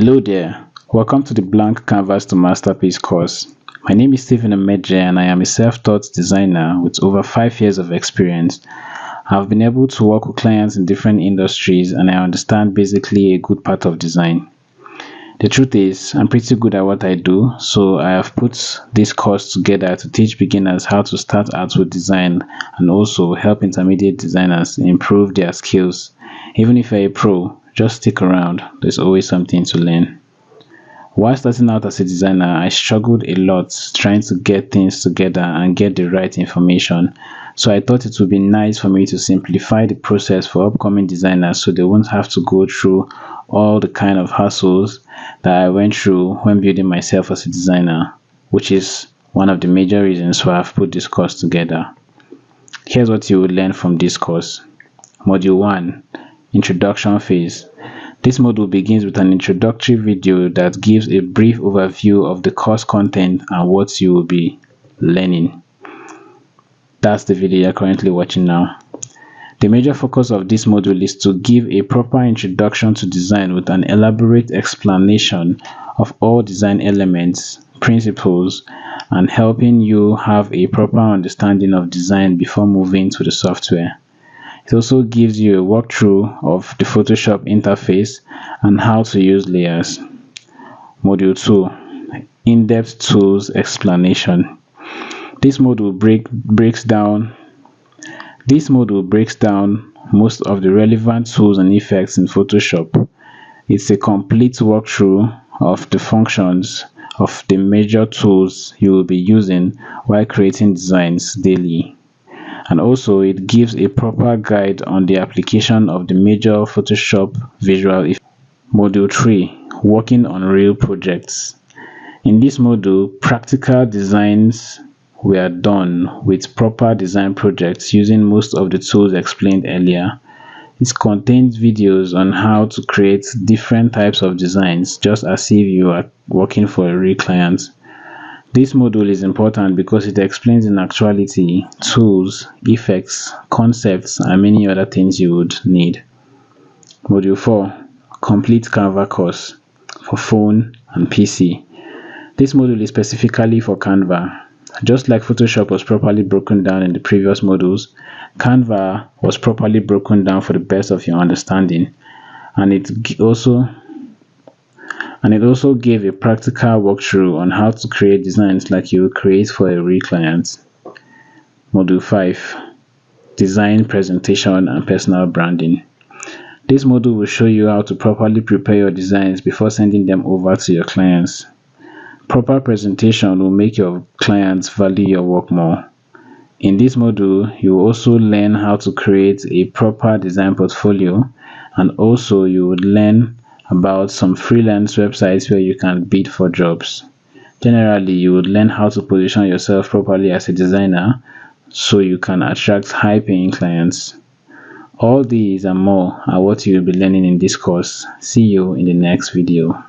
Hello there, welcome to the Blank Canvas to Masterpiece course. My name is Stephen Emedje and I am a self-taught designer with over 5 years of experience. I've been able to work with clients in different industries and I understand basically a good part of design. The truth is, I'm pretty good at what I do, so I have put this course together to teach beginners how to start out with design and also help intermediate designers improve their skills. Even if you're a pro, just stick around, there's always something to learn. While starting out as a designer, I struggled a lot trying to get things together and get the right information. So I thought it would be nice for me to simplify the process for upcoming designers so they won't have to go through all the kind of hassles that I went through when building myself as a designer, which is one of the major reasons why I've put this course together. Here's what you will learn from this course. Module 1, Introduction Phase. This module begins with an introductory video that gives a brief overview of the course content and what you will be learning. That's the video you're currently watching now. The major focus of this module is to give a proper introduction to design with an elaborate explanation of all design elements, principles, and helping you have a proper understanding of design before moving to the software. It also gives you a walkthrough of the Photoshop interface and how to use layers. Module 2, In-depth tools explanation. This module breaks down most of the relevant tools and effects in Photoshop. It's a complete walkthrough of the functions of the major tools you will be using while creating designs daily. And also it gives a proper guide on the application of the major Photoshop visual effects. Module 3, Working on Real Projects. In this module, practical designs were done with proper design projects using most of the tools explained earlier. It contains videos on how to create different types of designs just as if you are working for a real client. This module is important because it explains in actuality tools, effects, concepts, and many other things you would need. Module 4, Complete Canva course for phone and PC. This module is specifically for Canva. Just like Photoshop was properly broken down in the previous modules, Canva was properly broken down for the best of your understanding, and it also gave a practical walkthrough on how to create designs like you would create for a real client. Module 5, Design, Presentation, and Personal Branding. This module will show you how to properly prepare your designs before sending them over to your clients. Proper presentation will make your clients value your work more. In this module, you will also learn how to create a proper design portfolio, and also you would learn about some freelance websites where you can bid for jobs. Generally, you would learn how to position yourself properly as a designer so you can attract high-paying clients. All these and more are what you will be learning in this course. See you in the next video.